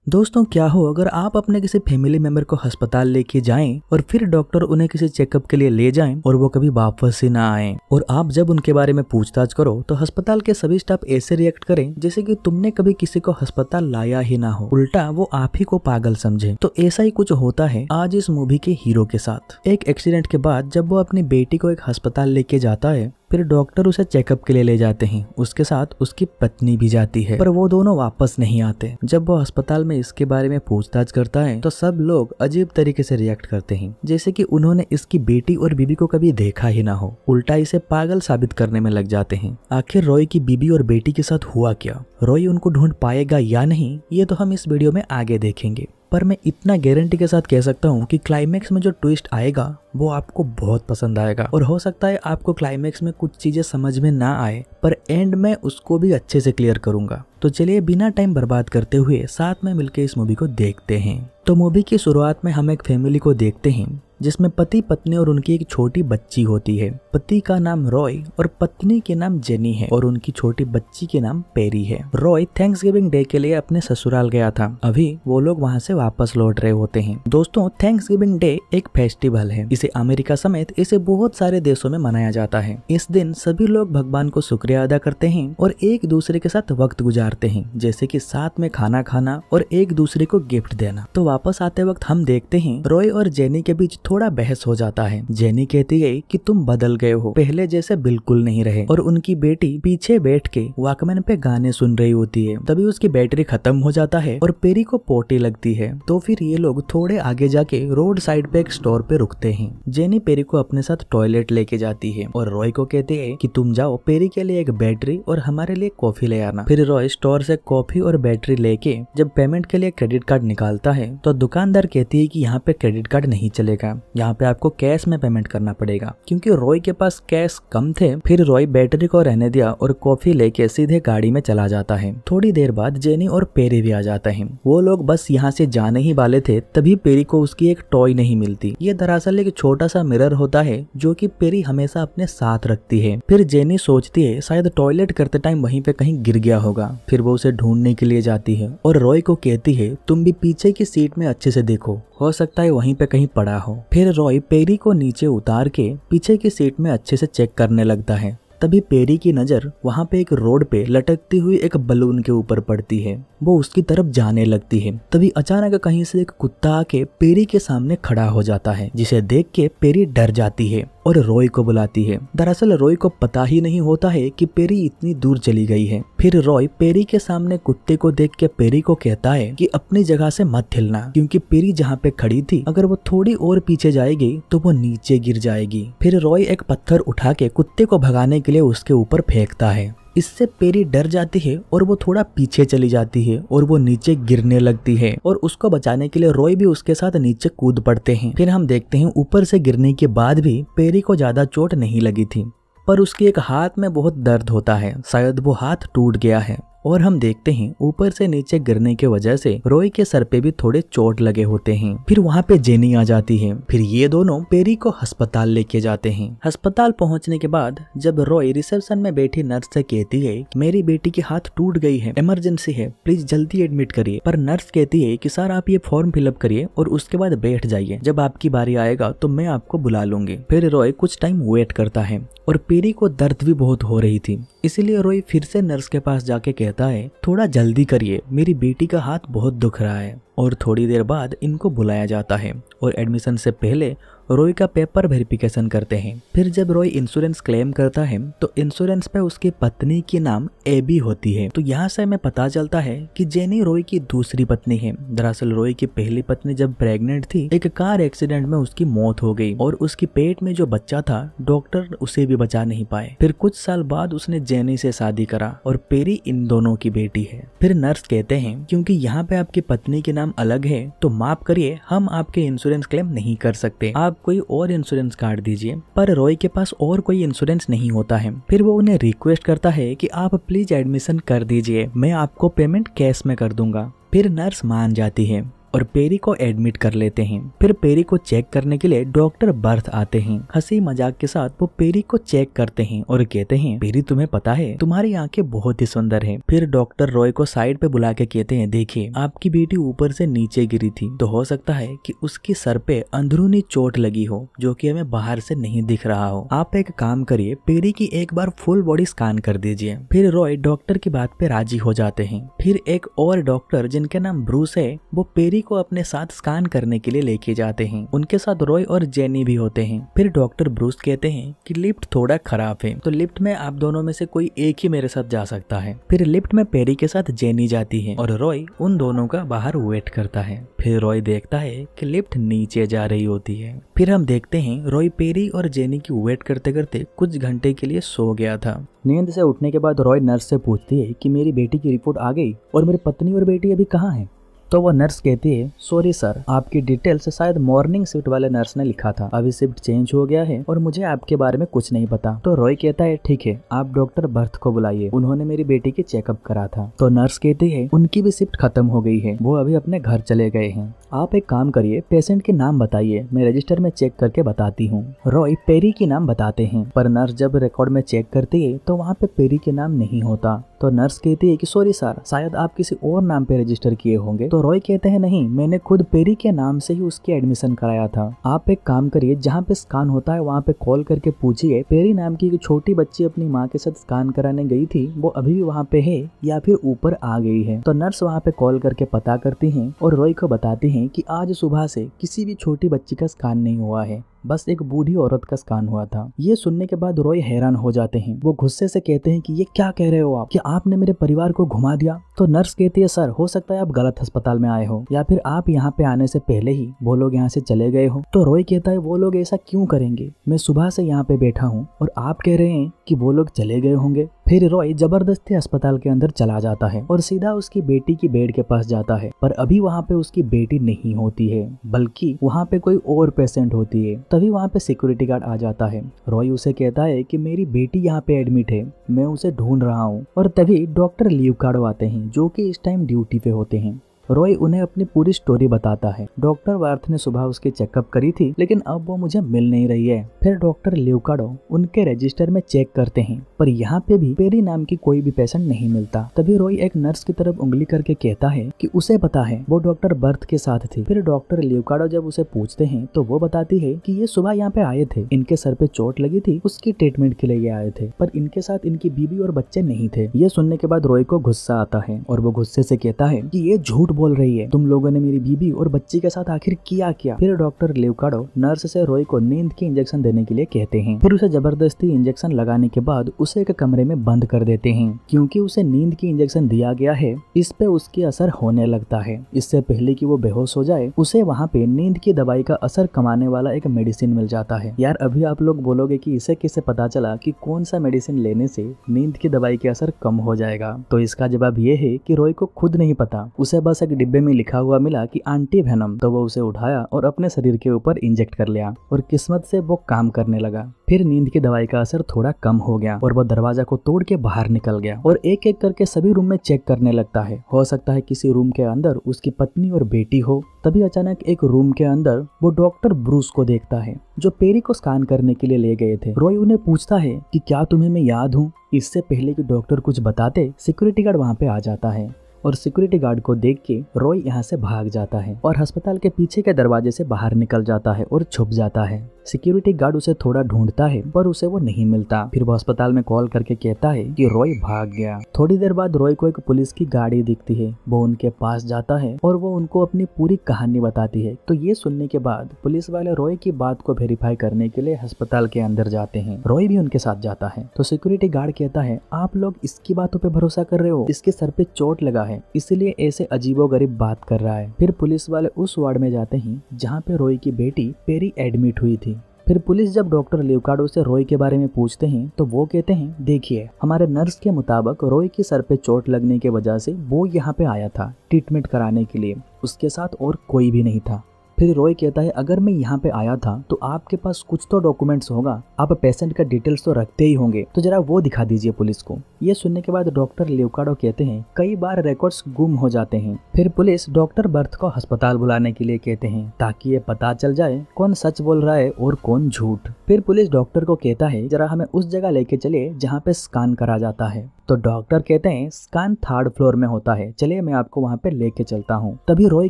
दोस्तों क्या हो अगर आप अपने किसी फैमिली मेंबर को अस्पताल लेके जाएं और फिर डॉक्टर उन्हें किसी चेकअप के लिए ले जाएं और वो कभी वापस ही ना आए, और आप जब उनके बारे में पूछताछ करो तो अस्पताल के सभी स्टाफ ऐसे रिएक्ट करें जैसे कि तुमने कभी किसी को अस्पताल लाया ही ना हो, उल्टा वो आप ही को पागल समझे। तो ऐसा ही कुछ होता है आज इस मूवी के हीरो के साथ। एक एक्सीडेंट के बाद जब वो अपनी बेटी को एक अस्पताल लेके जाता है, फिर डॉक्टर उसे चेकअप के लिए ले जाते हैं, उसके साथ उसकी पत्नी भी जाती है, पर वो दोनों वापस नहीं आते। जब वो अस्पताल में इसके बारे में पूछताछ करता है तो सब लोग अजीब तरीके से रिएक्ट करते हैं, जैसे कि उन्होंने इसकी बेटी और बीबी को कभी देखा ही ना हो, उल्टा इसे पागल साबित करने में लग जाते हैं। आखिर रॉय की बीबी और बेटी के साथ हुआ क्या, रॉय उनको ढूंढ पाएगा या नहीं, ये तो हम इस वीडियो में आगे देखेंगे। पर मैं इतना गारंटी के साथ कह सकता हूँ कि क्लाइमेक्स में जो ट्विस्ट आएगा वो आपको बहुत पसंद आएगा, और हो सकता है आपको क्लाइमेक्स में कुछ चीजें समझ में ना आए, पर एंड में उसको भी अच्छे से क्लियर करूंगा। तो चलिए बिना टाइम बर्बाद करते हुए साथ में मिलकर इस मूवी को देखते हैं। तो मूवी की शुरुआत में हम एक फैमिली को देखते हैं जिसमें पति पत्नी और उनकी एक छोटी बच्ची होती है। पति का नाम रॉय और पत्नी के नाम जेनी है और उनकी छोटी बच्ची के नाम पेरी है। रॉय थैंक्सगिविंग डे के लिए अपने ससुराल गया था, अभी वो लोग वहाँ से वापस लौट रहे होते हैं। दोस्तों थैंक्सगिविंग डे एक फेस्टिवल है, इसे अमेरिका समेत इसे बहुत सारे देशों में मनाया जाता है। इस दिन सभी लोग भगवान को शुक्रिया अदा करते हैं और एक दूसरे के साथ वक्त गुजारते हैं, जैसे कि साथ में खाना खाना और एक दूसरे को गिफ्ट देना। तो वापस आते वक्त हम देखते हैं रॉय और जेनी के बीच थोड़ा बहस हो जाता है। जेनी कहती है कि तुम बदल गए हो, पहले जैसे बिल्कुल नहीं रहे, और उनकी बेटी पीछे बैठ के वॉकमैन पे गाने सुन रही होती है। तभी उसकी बैटरी खत्म हो जाता है और पेरी को पोटी लगती है। तो फिर ये लोग थोड़े आगे जाके रोड साइड पे एक स्टोर पे रुकते हैं। जेनी पेरी को अपने साथ टॉयलेट लेके जाती है और रॉय को कहती है कि तुम जाओ पेरी के लिए एक बैटरी और हमारे लिए कॉफी ले आना। फिर रॉय स्टोर से कॉफी और बैटरी लेके जब पेमेंट के लिए क्रेडिट कार्ड निकालता है तो दुकानदार कहती है कि यहाँ पे क्रेडिट कार्ड नहीं चलेगा, यहाँ पे आपको कैश में पेमेंट करना पड़ेगा। क्योंकि रॉय के पास कैश कम थे, फिर रॉय बैटरी को रहने दिया और कॉफी लेके सीधे गाड़ी में चला जाता है। थोड़ी देर बाद जेनी और पेरी भी आ जाते हैं। वो लोग बस यहाँ से जाने ही वाले थे, तभी पेरी को उसकी एक टॉय नहीं मिलती। ये दरअसल एक छोटा सा मिरर होता है जो कि पेरी हमेशा अपने साथ रखती है। फिर जेनी सोचती है शायद टॉयलेट करते टाइम वहीं पे कहीं गिर गया होगा, फिर वो उसे ढूंढने के लिए जाती है और रॉय को कहती है तुम भी पीछे की सीट में अच्छे से देखो, हो सकता है वहीं पे कहीं पड़ा हो। फिर रॉय पेरी को नीचे उतार के पीछे की सीट में अच्छे से चेक करने लगता है। तभी पेरी की नजर वहाँ पे एक रोड पे लटकती हुई एक बलून के ऊपर पड़ती है, वो उसकी तरफ जाने लगती है। तभी अचानक कहीं से एक कुत्ता आके पेरी के सामने खड़ा हो जाता है, जिसे देख के पेरी डर जाती है और रॉय को बुलाती है। दरअसल रॉय को पता ही नहीं होता है कि पेरी इतनी दूर चली गई है। फिर रॉय पेरी के सामने कुत्ते को देख के पेरी को कहता है कि अपनी जगह से मत हिलना, क्योंकि पेरी जहाँ पे खड़ी थी अगर वो थोड़ी और पीछे जाएगी तो वो नीचे गिर जाएगी। फिर रॉय एक पत्थर उठा के कुत्ते को भगाने के लिए उसके ऊपर फेंकता है। इससे पेरी डर जाती है और वो थोड़ा पीछे चली जाती है और वो नीचे गिरने लगती है, और उसको बचाने के लिए रॉय भी उसके साथ नीचे कूद पड़ते हैं। फिर हम देखते हैं ऊपर से गिरने के बाद भी पेरी को ज्यादा चोट नहीं लगी थी, पर उसके एक हाथ में बहुत दर्द होता है, शायद वो हाथ टूट गया है। और हम देखते हैं ऊपर से नीचे गिरने के वजह से रॉय के सर पे भी थोड़े चोट लगे होते हैं। फिर वहाँ पे जेनी आ जाती है। फिर ये दोनों पेरी को अस्पताल लेके जाते हैं। अस्पताल पहुँचने के बाद जब रॉय रिसेप्शन में बैठी नर्स से कहती है मेरी बेटी की हाथ टूट गई है, इमरजेंसी है, प्लीज जल्दी एडमिट करिए, पर नर्स कहती है कि सर आप ये फॉर्म फिलअप करिए और उसके बाद बैठ जाइए, जब आपकी बारी आएगा तो मैं आपको बुला लूंगी। फिर रॉय कुछ टाइम वेट करता है और पेरी को दर्द भी बहुत हो रही थी, इसीलिए रॉय फिर से नर्स के पास जाके कहता है थोड़ा जल्दी करिए, मेरी बेटी का हाथ बहुत दुख रहा है। और थोड़ी देर बाद इनको बुलाया जाता है और एडमिशन से पहले रॉय का पेपर वेरिफिकेशन करते हैं। फिर जब रॉय इंश्योरेंस क्लेम करता है तो इंश्योरेंस पे उसकी पत्नी की नाम एबी होती है। तो यहाँ से हमें पता चलता है कि जेनी रॉय की दूसरी पत्नी है। दरअसल रॉय की पहली पत्नी जब प्रेग्नेंट थी एक कार एक्सीडेंट में उसकी मौत हो गई और उसकी पेट में जो बच्चा था डॉक्टर उसे भी बचा नहीं पाए। फिर कुछ साल बाद उसने जेनी से शादी करा और पेरी इन दोनों की बेटी है। फिर नर्स कहते हैं क्योंकि यहाँ पे आपकी पत्नी के नाम अलग है तो माफ करिए हम आपके इंश्योरेंस क्लेम नहीं कर सकते, आप कोई और इंश्योरेंस कार्ड दीजिए। पर रॉय के पास और कोई इंश्योरेंस नहीं होता है। फिर वो उन्हें रिक्वेस्ट करता है कि आप प्लीज एडमिशन कर दीजिए, मैं आपको पेमेंट कैश में कर दूंगा। फिर नर्स मान जाती है और पेरी को एडमिट कर लेते हैं। फिर पेरी को चेक करने के लिए डॉक्टर बर्थ आते हैं। हंसी मजाक के साथ वो पेरी को चेक करते हैं और कहते हैं, पेरी तुम्हें पता है तुम्हारी आंखें बहुत ही सुंदर हैं। फिर डॉक्टर रॉय को साइड पे बुला के कहते हैं, देखिए आपकी बेटी ऊपर से नीचे गिरी थी, तो हो सकता है कि उसकी सर पे अंदरूनी चोट लगी हो जो कि हमें बाहर से नहीं दिख रहा हो। आप एक काम करिए, पेरी की एक बार फुल बॉडी स्कैन कर दीजिए। फिर रॉय डॉक्टर की बात पे राजी हो जाते हैं। फिर एक और डॉक्टर जिनके नाम ब्रूस है वो पेरी को अपने साथ स्कैन करने के लिए लेके जाते हैं। उनके साथ रॉय और जेनी भी होते हैं। फिर डॉक्टर ब्रूस कहते हैं कि लिफ्ट थोड़ा खराब है, तो लिफ्ट में आप दोनों में से कोई एक ही मेरे साथ जा सकता है। फिर लिफ्ट में पेरी के साथ जेनी जाती है और रॉय उन दोनों का बाहर वेट करता है। फिर रॉय देखता है कि लिफ्ट नीचे जा रही होती है। फिर हम देखते हैं रॉय पेरी और जेनी की वेट करते करते कुछ घंटे के लिए सो गया था। नींद से उठने के बाद रॉय नर्स से पूछती है कि मेरी बेटी की रिपोर्ट आ गई और मेरी पत्नी और बेटी अभी कहाँ है। तो वो नर्स कहती है, सॉरी सर, आपकी डिटेल्स शायद मॉर्निंग शिफ्ट वाले नर्स ने लिखा था, अभी शिफ्ट चेंज हो गया है और मुझे आपके बारे में कुछ नहीं पता। तो रॉय कहता है, ठीक है, आप डॉक्टर बर्थ को बुलाइए, उन्होंने मेरी बेटी की चेकअप करा था। तो नर्स कहती है, उनकी भी शिफ्ट खत्म हो गई है, वो अभी अपने घर चले गए हैं। आप एक काम करिए, पेशेंट के नाम बताइए, मैं रजिस्टर में चेक करके बताती हूँ। रॉय पेरी की नाम बताते हैं, पर नर्स जब रिकॉर्ड में चेक करती है तो वहाँ पे पेरी के नाम नहीं होता। तो नर्स कहती है कि सॉरी सर, शायद आप किसी और नाम पे रजिस्टर किए होंगे। तो रॉय कहते हैं, नहीं, मैंने खुद पेरी के नाम से ही उसकी एडमिशन कराया था। आप एक काम करिए, जहाँ पे स्कैन होता है वहाँ पे कॉल करके पूछिए, पेरी नाम की एक छोटी बच्ची अपनी माँ के साथ स्कैन कराने गई थी, वो अभी भी वहाँ पे है या फिर ऊपर आ गई है। तो नर्स वहाँ पे कॉल करके पता करती है और रॉय को बताती है कि आज सुबह से किसी भी छोटी बच्ची का स्कैन नहीं हुआ है, बस एक बूढ़ी औरत का स्कैन हुआ था। ये सुनने के बाद रॉय हैरान हो जाते हैं। वो गुस्से से कहते हैं कि ये क्या कह रहे हो आप, कि आपने मेरे परिवार को घुमा दिया। तो नर्स कहती है, सर, हो सकता है आप गलत अस्पताल में आए हो या फिर आप यहाँ पे आने से पहले ही वो लोग यहाँ से चले गए हो। तो रॉय कहता है, वो लोग ऐसा क्यों करेंगे, मैं सुबह से यहाँ पे बैठा हूँ और आप कह रहे हैं कि वो लोग चले गए होंगे। फिर रॉय जबरदस्ती अस्पताल के अंदर चला जाता है और सीधा उसकी बेटी की बेड के पास जाता है, पर अभी वहाँ पे उसकी बेटी नहीं होती है, बल्कि वहाँ पे कोई और पेशेंट होती है। तभी वहाँ पे सिक्योरिटी गार्ड आ जाता है। रॉय उसे कहता है कि मेरी बेटी यहाँ पे एडमिट है, मैं उसे ढूंढ रहा हूँ। और तभी डॉक्टर लिवकार्डो आते हैं जो कि इस टाइम ड्यूटी पे होते हैं। रॉय उन्हें अपनी पूरी स्टोरी बताता है। डॉक्टर वर्थ ने सुबह उसकी चेकअप करी थी, लेकिन अब वो मुझे मिल नहीं रही है। फिर डॉक्टर लिवकार्डो उनके रजिस्टर में चेक करते हैं, पर यहाँ पे भी पेरी नाम की कोई भी पेशेंट नहीं मिलता। तभी रॉय एक नर्स की तरफ उंगली करके कहता है कि उसे पता है, वो डॉक्टर बर्थ के साथ थी। फिर डॉक्टर लिवकार्डो जब उसे पूछते हैं तो वो बताती है कि ये सुबह यहाँ पे आए थे, इनके सर पे चोट लगी थी, उसकी ट्रीटमेंट के लिए ये आए थे, पर इनके साथ इनकी बीबी और बच्चे नहीं थे। ये सुनने के बाद रॉय को गुस्सा आता है और वो गुस्से से कहता है कि ये झूठ बोल रही है, तुम लोगों ने मेरी बीबी और बच्ची के साथ आखिर किया क्या। फिर डॉक्टर लिवकार्डो नर्स से रॉय को नींद की इंजेक्शन देने के लिए कहते हैं। फिर उसे जबरदस्ती इंजेक्शन लगाने के बाद उसे एक कमरे में बंद कर देते हैं। क्योंकि उसे नींद की इंजेक्शन दिया गया है, इस पे उसकी असर होने लगता है। इससे पहले कि वो बेहोश हो जाए, उसे वहाँ पे नींद की दवाई का असर कमाने वाला एक मेडिसिन मिल जाता है। यार, अभी आप लोग बोलोगे कि इसे कैसे पता चला कि कौन सा मेडिसिन लेने से नींद की दवाई का असर कम हो जाएगा। तो इसका जवाब ये है कि रॉय को खुद नहीं पता, उसे बस एक डिब्बे में लिखा हुआ मिला कि एंटी वेनम, तो वो उसे उठाया और अपने शरीर के ऊपर इंजेक्ट कर लिया और किस्मत से वो काम करने लगा। फिर नींद की दवाई का असर थोड़ा कम हो गया और वो दरवाजा को तोड़ के बाहर निकल गया और एक एक करके सभी रूम में चेक करने लगता है। हो सकता है किसी रूम के अंदर उसकी पत्नी और बेटी हो। तभी अचानक एक रूम के अंदर वो डॉक्टर ब्रूस को देखता है जो पेरी को स्कैन करने के लिए ले गए थे। रॉय उन्हें पूछता है कि क्या तुम्हें मैं याद हूँ। इससे पहले कि डॉक्टर कुछ बताते, सिक्योरिटी गार्ड वहाँ पे आ जाता है और सिक्योरिटी गार्ड को देख के रॉय यहाँ से भाग जाता है और अस्पताल के पीछे के दरवाजे से बाहर निकल जाता है और छुप जाता है। सिक्योरिटी गार्ड उसे थोड़ा ढूंढता है पर उसे वो नहीं मिलता। फिर वो अस्पताल में कॉल करके कहता है कि रॉय भाग गया। थोड़ी देर बाद रॉय को एक पुलिस की गाड़ी दिखती है। वो उनके पास जाता है और वो उनको अपनी पूरी कहानी बताती है। तो ये सुनने के बाद पुलिस वाले रॉय की बात को वेरीफाई करने के लिए अस्पताल के अंदर जाते हैं। रॉय भी उनके साथ जाता है। तो सिक्योरिटी गार्ड कहता है, आप लोग इसकी बातों पे भरोसा कर रहे हो, इसके सर पे चोट लगा है, इसलिए ऐसे अजीबोगरीब बात कर रहा है। फिर पुलिस वाले उस वार्ड में जाते हैं जहाँ पे रॉय की बेटी पेरी एडमिट हुई थी। फिर पुलिस जब डॉक्टर लिवकार्डो से रॉय के बारे में पूछते हैं तो वो कहते हैं, देखिए, हमारे नर्स के मुताबिक रॉय के सर पे चोट लगने की वजह से वो यहाँ पे आया था ट्रीटमेंट कराने के लिए, उसके साथ और कोई भी नहीं था। फिर रॉय कहता है अगर मैं यहाँ पे आया था तो आपके पास कुछ तो डॉक्यूमेंट्स होगा, आप पेशेंट का डिटेल्स तो रखते ही होंगे, तो जरा वो दिखा दीजिए पुलिस को। ये सुनने के बाद डॉक्टर लियोकार्डो कहते हैं कई बार रिकॉर्ड्स गुम हो जाते हैं। फिर पुलिस डॉक्टर बर्थ को अस्पताल बुलाने के लिए कहते हैं ताकि ये पता चल जाए कौन सच बोल रहा है और कौन झूठ। फिर पुलिस डॉक्टर को कहता है जरा हमें उस जगह लेके चले जहाँ पे स्कैन करा जाता है। तो डॉक्टर कहते हैं स्कैन 3rd फ्लोर में होता है, चलिए मैं आपको वहाँ पे लेके चलता हूँ। तभी रॉय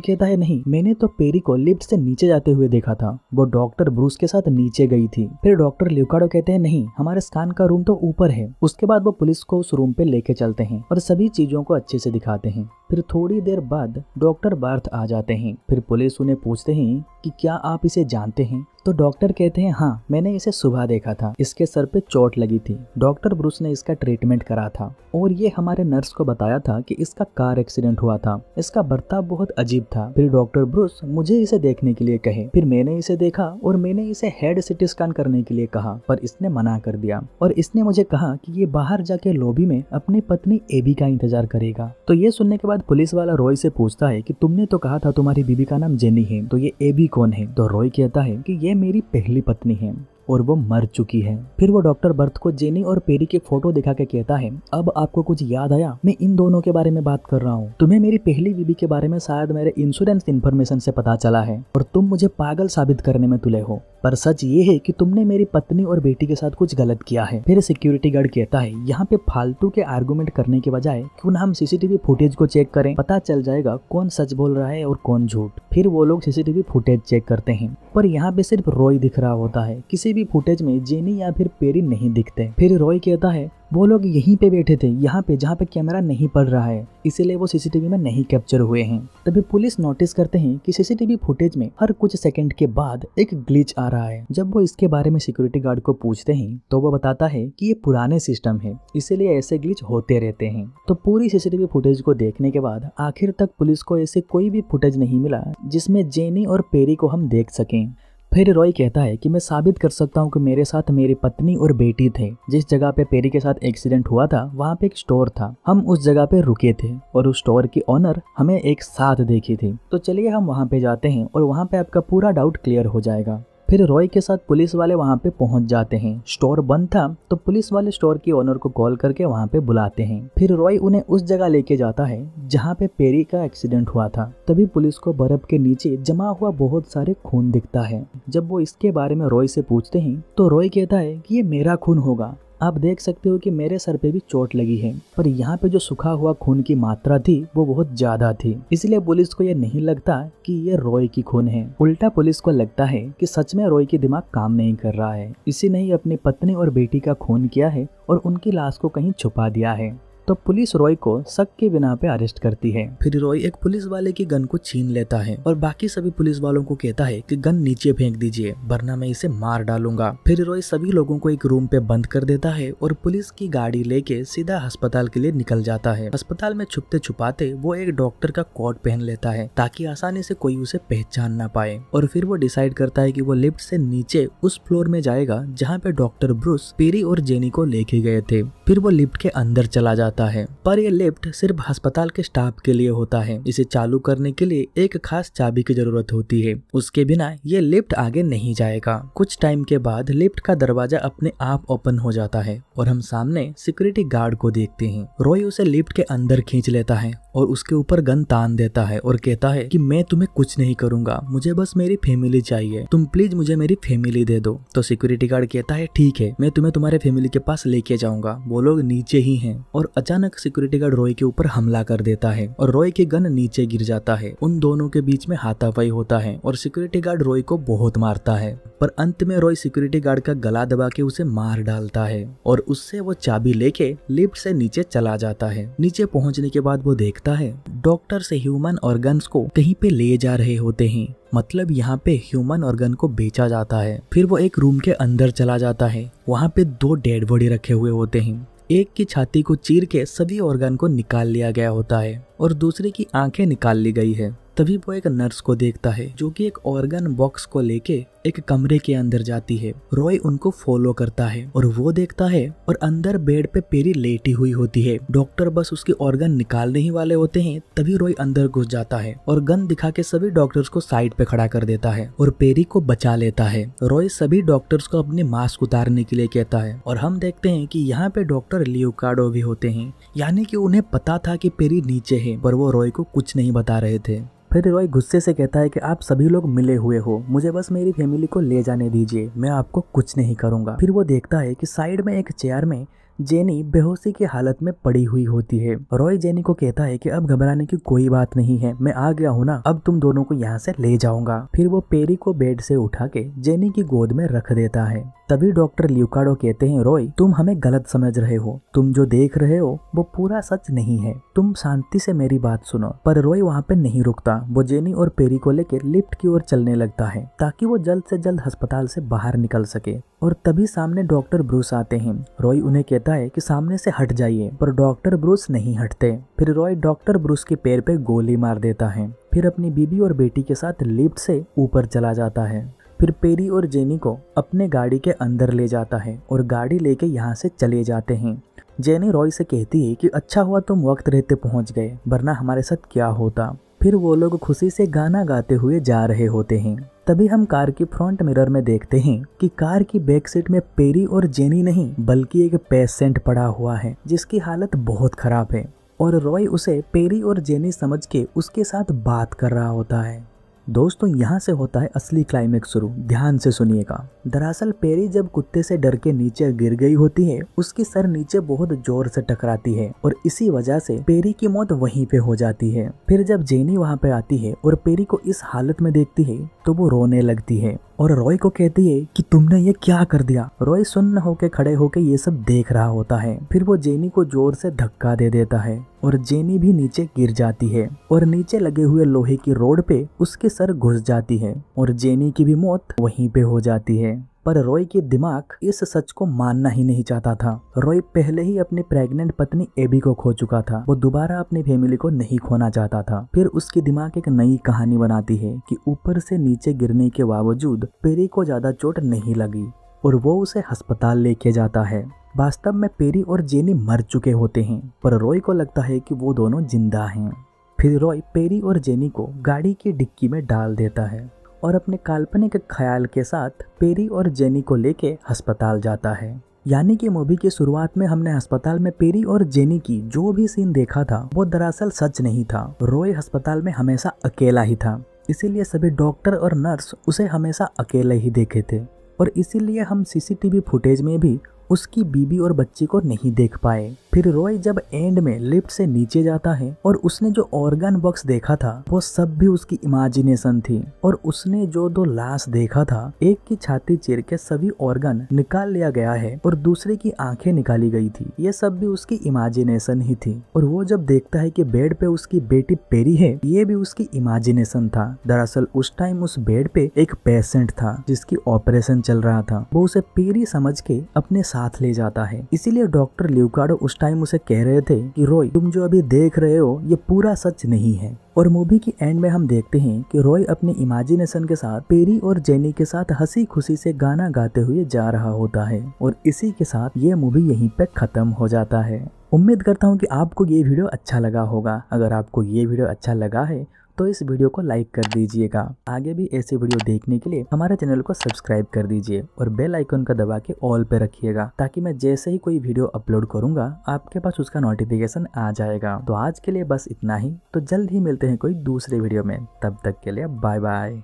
कहता है नहीं, मैंने तो पेरी को लिफ्ट से नीचे जाते हुए देखा था, वो डॉक्टर ब्रूस के साथ नीचे गई थी। फिर डॉक्टर लियोकार्डो कहते हैं नहीं, हमारे स्कैन का रूम तो ऊपर है। उसके बाद वो पुलिस को उस रूम पे लेके चलते हैं और सभी चीजों को अच्छे से दिखाते हैं। फिर थोड़ी देर बाद डॉक्टर बर्थ आ जाते हैं। फिर पुलिस उन्हें पूछते हैं कि क्या आप इसे जानते हैं? तो डॉक्टर कहते हैं हाँ, मैंने इसे सुबह देखा था, इसके सर पे चोट लगी थी, डॉक्टर ब्रूस ने इसका ट्रीटमेंट करा था और ये हमारे नर्स को बताया था कि इसका कार एक्सीडेंट हुआ था, इसका बर्ताव बहुत अजीब था। फिर डॉक्टर ब्रूस मुझे इसे देखने के लिए कहे, फिर मैंने इसे देखा और मैंने इसे हेड सिटी स्कैन करने के लिए कहा पर इसने मना कर दिया और इसने मुझे कहा कि ये बाहर जाके लॉबी में अपनी पत्नी एबी का इंतजार करेगा। तो ये सुनने के बाद पुलिस वाला रॉय से पूछता है कि तुमने तो कहा था तुम्हारी बीबी का नाम जेनी है, तो ये एबी कौन है? तो रॉय कहता है कि ये मेरी पहली पत्नी है और वो मर चुकी है। फिर वो डॉक्टर बर्थ को जेनी और पेरी की फोटो दिखा के कहता है अब आपको कुछ याद आया, मैं इन दोनों के बारे में बात कर रहा हूँ। तुम्हें मेरी पहली बीबी के बारे में शायद मेरे इंश्योरेंस इन्फॉर्मेशन से पता चला है और तुम मुझे पागल साबित करने में तुले हो, पर सच ये है कि तुमने मेरी पत्नी और बेटी के साथ कुछ गलत किया है। फिर सिक्योरिटी गार्ड कहता है यहाँ पे फालतू के आर्गुमेंट करने के बजाय क्यों ना हम सीसीटीवी फुटेज को चेक करें, पता चल जाएगा कौन सच बोल रहा है और कौन झूठ। फिर वो लोग सीसीटीवी फुटेज चेक करते हैं पर यहाँ पे सिर्फ रॉय दिख रहा होता है, किसी भी फुटेज में जेनी या फिर पेरी नहीं दिखते। फिर रॉय कहता है वो लोग यहीं पे बैठे थे, यहाँ पे जहाँ पे कैमरा नहीं पड़ रहा है, इसीलिए वो सीसीटीवी में नहीं कैप्चर हुए हैं। तभी पुलिस नोटिस करते हैं कि सीसीटीवी फुटेज में हर कुछ सेकंड के बाद एक ग्लिच आ रहा है। जब वो इसके बारे में सिक्योरिटी गार्ड को पूछते हैं तो वो बताता है कि ये पुराने सिस्टम है, इसीलिए ऐसे ग्लिच होते रहते हैं। तो पूरी सीसीटीवी फुटेज को देखने के बाद आखिर तक पुलिस को ऐसे कोई भी फुटेज नहीं मिला जिसमें जेनी और पेरी को हम देख सकें। फिर रॉय कहता है कि मैं साबित कर सकता हूँ कि मेरे साथ मेरी पत्नी और बेटी थे। जिस जगह पे पेरी के साथ एक्सीडेंट हुआ था वहाँ पे एक स्टोर था, हम उस जगह पे रुके थे और उस स्टोर की ओनर हमें एक साथ देखी थी। तो चलिए हम वहाँ पे जाते हैं और वहाँ पे आपका पूरा डाउट क्लियर हो जाएगा। फिर रॉय के साथ पुलिस वाले वहाँ पे पहुँच जाते हैं। स्टोर बंद था तो पुलिस वाले स्टोर की ओनर को कॉल करके वहाँ पे बुलाते हैं। फिर रॉय उन्हें उस जगह लेके जाता है जहाँ पे पेरी का एक्सीडेंट हुआ था। तभी पुलिस को बर्फ के नीचे जमा हुआ बहुत सारे खून दिखता है। जब वो इसके बारे में रॉय से पूछते हैं तो रॉय कहता है कि ये मेरा खून होगा, आप देख सकते हो कि मेरे सर पे भी चोट लगी है, पर यहाँ पे जो सूखा हुआ खून की मात्रा थी वो बहुत ज्यादा थी, इसलिए पुलिस को ये नहीं लगता कि ये रॉय की खून है। उल्टा पुलिस को लगता है कि सच में रॉय की दिमाग काम नहीं कर रहा है, इसी ने ही अपनी पत्नी और बेटी का खून किया है और उनकी लाश को कहीं छुपा दिया है। तो पुलिस रॉय को शक के बिना पे अरेस्ट करती है। फिर रॉय एक पुलिस वाले की गन को छीन लेता है और बाकी सभी पुलिस वालों को कहता है कि गन नीचे फेंक दीजिए वरना मैं इसे मार डालूंगा। फिर रॉय सभी लोगों को एक रूम पे बंद कर देता है और पुलिस की गाड़ी लेके सीधा अस्पताल के लिए निकल जाता है। अस्पताल में छुपते छुपाते वो एक डॉक्टर का कोट पहन लेता है ताकि आसानी से कोई उसे पहचान ना पाए और फिर वो डिसाइड करता है कि वो लिफ्ट से नीचे उस फ्लोर में जाएगा जहाँ पे डॉक्टर ब्रूस पेरी और जेनी को लेके गए थे। फिर वो लिफ्ट के अंदर चला जाता है, पर ये लिफ्ट सिर्फ अस्पताल के स्टाफ के लिए होता है। इसे चालू करने के लिए एक खास चाबी की जरूरत होती है, उसके बिना ये लिफ्ट आगे नहीं जाएगा। कुछ टाइम के बाद लिफ्ट का दरवाजा अपने आप ओपन हो जाता है और हम सामने सिक्योरिटी गार्ड को देखते हैं। रॉय उसे लिफ्ट के अंदर खींच लेता है और उसके ऊपर गन तान देता है और कहता है कि मैं तुम्हें कुछ नहीं करूंगा, मुझे बस मेरी फैमिली चाहिए, तुम प्लीज मुझे मेरी फैमिली दे दो। तो सिक्योरिटी गार्ड कहता है ठीक है, मैं तुम्हें तुम्हारे फैमिली के पास लेके जाऊंगा, वो लोग नीचे ही हैं। और अचानक सिक्योरिटी गार्ड रॉय के ऊपर हमला कर देता है और रॉय की गन नीचे गिर जाता है। उन दोनों के बीच में हाथापाई होता है और सिक्योरिटी गार्ड रॉय को बहुत मारता है, पर अंत में रॉय सिक्योरिटी गार्ड का गला दबा के उसे मार डालता है और उससे वो चाबी लेके लिफ्ट से नीचे चला जाता है। नीचे पहुंचने के बाद वो देखता है डॉक्टर से ह्यूमन ऑर्गन्स को कहीं पे ले जा रहे होते हैं, मतलब यहाँ पे ह्यूमन ऑर्गन को बेचा जाता है। फिर वो एक रूम के अंदर चला जाता है, वहाँ पे 2 डेड बॉडी रखे हुए होते हैं। एक की छाती को चीर के सभी ऑर्गन को निकाल लिया गया होता है और दूसरे की आंखें निकाल ली गई है। तभी वो एक नर्स को देखता है जो कि एक ऑर्गन बॉक्स को लेके एक कमरे के अंदर जाती है। रॉय उनको फॉलो करता है और वो देखता है और अंदर बेड पे पेरी लेटी हुई होती है। डॉक्टर बस उसके ऑर्गन निकालने ही वाले होते हैं, तभी रॉय अंदर घुस जाता है और गन दिखा के सभी डॉक्टर्स को साइड पे खड़ा कर देता है और पेरी को बचा लेता है। रॉय सभी डॉक्टर्स को अपने मास्क उतारने के लिए कहता है और हम देखते हैं कि यहाँ पे डॉक्टर लियोकार्डो भी होते हैं, यानी कि उन्हें पता था कि पेरी नीचे है, पर वो रॉय को कुछ नहीं बता रहे थे। फिर रॉय गुस्से से कहता है कि आप सभी लोग मिले हुए हो, मुझे बस मेरी फैमिली को ले जाने दीजिए, मैं आपको कुछ नहीं करूंगा। फिर वो देखता है कि साइड में एक चेयर में जेनी बेहोशी की हालत में पड़ी हुई होती है। रॉय जेनी को कहता है कि अब घबराने की कोई बात नहीं है, मैं आ गया हूँ ना, अब तुम दोनों को यहाँ से ले जाऊंगा। फिर वो पेरी को बेड से उठा के जेनी की गोद में रख देता है। तभी डॉक्टर लियोकार्डो कहते हैं, रॉय तुम हमें गलत समझ रहे हो, तुम जो देख रहे हो वो पूरा सच नहीं है, तुम शांति से मेरी बात सुनो। पर रॉय वहाँ पे नहीं रुकता, वो जेनी और पेरी को लेकर लिफ्ट की ओर चलने लगता है ताकि वो जल्द से जल्द अस्पताल से बाहर निकल सके। और तभी सामने डॉक्टर ब्रूस आते हैं। रॉय उन्हें कहता है कि सामने से हट जाइए, पर डॉक्टर ब्रूस नहीं हटते। फिर रॉय डॉक्टर ब्रूस के पैर पे गोली मार देता है। फिर अपनी बीबी और बेटी के साथ लिफ्ट से ऊपर चला जाता है। फिर पेरी और जेनी को अपने गाड़ी के अंदर ले जाता है और गाड़ी लेके यहाँ से चले जाते हैं। जेनी रॉय से कहती है कि अच्छा हुआ तुम वक्त रहते पहुँच गए, वरना हमारे साथ क्या होता। फिर वो लोग खुशी से गाना गाते हुए जा रहे होते हैं। तभी हम कार की फ्रंट मिरर में देखते हैं कि कार की बैक सीट में पेरी और जेनी नहीं बल्कि एक पेशेंट पड़ा हुआ है जिसकी हालत बहुत खराब है और रॉय उसे पेरी और जेनी समझ के उसके साथ बात कर रहा होता है। दोस्तों यहाँ से होता है असली क्लाइमेक्स शुरू, ध्यान से सुनिएगा। दरअसल पेरी जब कुत्ते से डर के नीचे गिर गई होती है, उसकी सर नीचे बहुत जोर से टकराती है और इसी वजह से पेरी की मौत वहीं पे हो जाती है। फिर जब जेनी वहाँ पे आती है और पेरी को इस हालत में देखती है तो वो रोने लगती है और रॉय को कहती है कि तुमने ये क्या कर दिया। रॉय सुन्न होके खड़े होके ये सब देख रहा होता है। फिर वो जेनी को जोर से धक्का दे देता है और जेनी भी नीचे गिर जाती है और नीचे लगे हुए लोहे की रोड पे उसके सर घुस जाती है और जेनी की भी मौत वहीं पे हो जाती है। पर रॉय के दिमाग इस सच को मानना ही नहीं चाहता था। रॉय पहले ही अपनी प्रेग्नेंट पत्नी एबी को खो चुका था, वो दोबारा अपनी फैमिली को नहीं खोना चाहता था। फिर उसके दिमाग एक नई कहानी बनाती है कि ऊपर से नीचे गिरने के बावजूद पेरी को ज्यादा चोट नहीं लगी और वो उसे अस्पताल लेके जाता है। वास्तव में पेरी और जेनी मर चुके होते हैं, पर रॉय को लगता है कि वो दोनों जिंदा हैं। फिर रॉय पेरी और जेनी को गाड़ी की डिक्की में डाल देता है और अपने काल्पनिक ख्याल के साथ पेरी और जेनी को लेके अस्पताल जाता है। यानी कि मूवी की शुरुआत में हमने अस्पताल में पेरी और जेनी की जो भी सीन देखा था वो दरअसल सच नहीं था। रॉय अस्पताल में हमेशा अकेला ही था, इसीलिए सभी डॉक्टर और नर्स उसे हमेशा अकेले ही देखे थे और इसीलिए हम सीसीटीवी फुटेज में भी उसकी बीबी और बच्ची को नहीं देख पाए। फिर रॉय जब एंड में लिफ्ट से नीचे जाता है और उसने जो ऑर्गन बॉक्स देखा था वो सब भी उसकी इमेजिनेशन थी और उसने जो दो लाश देखा था, एक की छाती चीर के सभी ऑर्गन निकाल लिया गया है और दूसरे की आंखें निकाली गई थी, ये सब भी उसकी इमेजिनेशन ही थी। और वो जब देखता है कि बेड पे उसकी बेटी पेरी है, ये भी उसकी इमेजिनेशन था। दरअसल उस टाइम उस बेड पे एक पेशेंट था जिसकी ऑपरेशन चल रहा था, वो उसे पेरी समझ के अपने साथ ले जाता है। इसीलिए डॉक्टर लियोकार्डो उस टाइम उसे कह रहे थे कि रॉय तुम जो अभी देख रहे हो ये पूरा सच नहीं है। और मूवी की एंड में हम देखते हैं कि रॉय अपनी इमेजिनेशन के साथ पेरी और जेनी के साथ हंसी खुशी से गाना गाते हुए जा रहा होता है और इसी के साथ ये मूवी यहीं पे खत्म हो जाता है। उम्मीद करता हूँ कि आपको ये वीडियो अच्छा लगा होगा। अगर आपको ये वीडियो अच्छा लगा है तो इस वीडियो को लाइक कर दीजिएगा। आगे भी ऐसे वीडियो देखने के लिए हमारे चैनल को सब्सक्राइब कर दीजिए और बेल आइकन का दबा के ऑल पे रखिएगा ताकि मैं जैसे ही कोई वीडियो अपलोड करूंगा आपके पास उसका नोटिफिकेशन आ जाएगा। तो आज के लिए बस इतना ही, तो जल्द ही मिलते हैं कोई दूसरे वीडियो में। तब तक के लिए बाय बाय।